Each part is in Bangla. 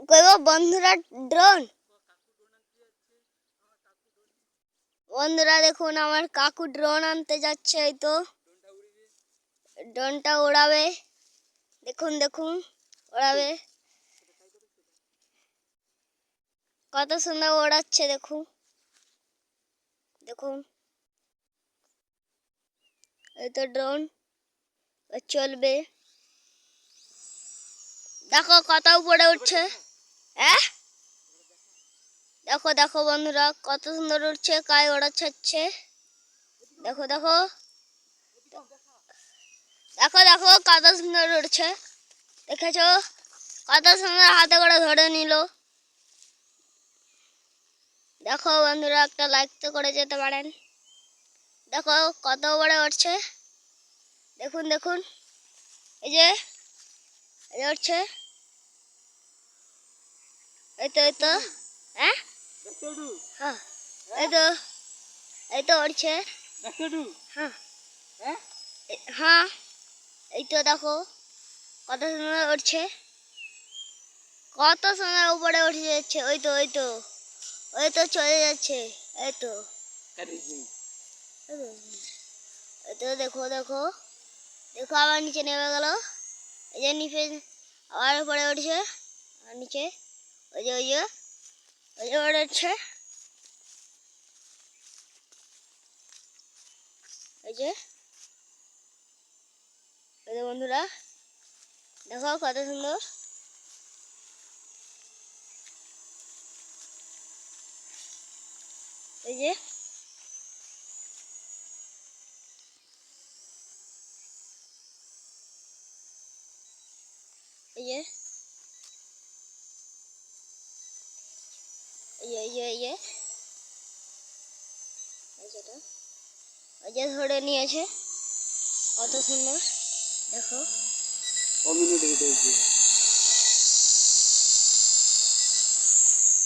কইবো বন্ধুরা ড্রোন। বন্ধুরা দেখুন আমার কাকু ড্রোন আনতে যাচ্ছে, এই তো ড্রোনটা ওড়াবে। দেখুন দেখুন ওড়াবে, কত সুন্দর ওড়াচ্ছে দেখুন দেখুন। এই তো ড্রোন চলবে, দেখো কত উপরে উঠছে। হ্যাঁ দেখো দেখো বন্ধুরা কত সুন্দর উঠছে, কাই ওড়াচ্ছে। দেখো দেখো দেখো দেখো কত সুন্দর উঠছে, দেখেছো কত সুন্দর হাতে করে ধরে নিল। দেখো বন্ধুরা একটা লাইক তো করে যেতে পারেন। দেখো কত বড় উঠছে, দেখুন দেখুন এই যে উঠছে, এই তো এই তো। হ্যাঁ হ্যাঁ এই তো এই তো উঠছে। হ্যাঁ হ্যাঁ এই তো দেখো কত সুন্দর উঠছে, কত সুন্দর উপরে উঠে যাচ্ছে। ওই তো ওই তো ওই তো চলে যাচ্ছে, এই তো এই তো দেখো দেখো দেখো আবার নিচে নেমে গেল। এই যে নিচে আবার উপরে উঠছে, আর নিচে ওই যে ওই যে ওই যে উঠছে, এই যে ওই যে বন্ধুরা দেখো কত সুন্দর। এই যে এই যে এই যে এই যে যেটা ওই যে ধরে নিয়েছে, কত সুন্দর দেখো।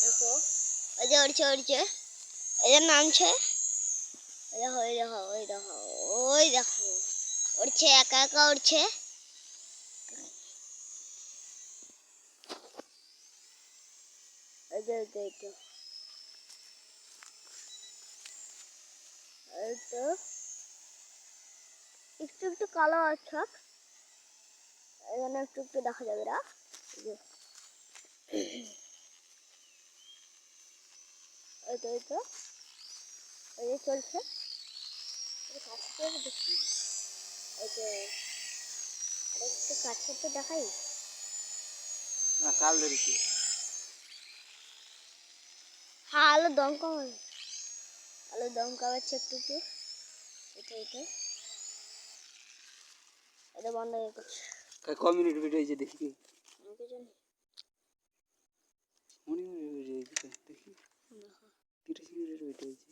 দেখো ওই যে উড়ছে উড়ছে, এই যে নামছে, ওই দেখো ওই দেখো ওই দেখো ওই দেখো উড়ছে, একা একা উড়ছে। এই যে এই তো এই তো একটু একটু কালো আছে, এখানে একটু একটু দেখা যাবে না। এই তো এই তো এই যে চলছে, কাছে দেখি এই যে আরেকটু কাছে তো দেখাই না, কাল ধরেছি। হ্যাঁ আলো দম কমাবে, আলো দম কমাচ্ছে একটু একটু। এটা এটা এটা বন্ধ হয়ে গেছে। ক মিনিট ভিডিও হয়েছে দেখি, আমাকে জানি মনে ভিডিও হয়েছে দেখি 30 মিনিটের ভিডিও হয়েছে।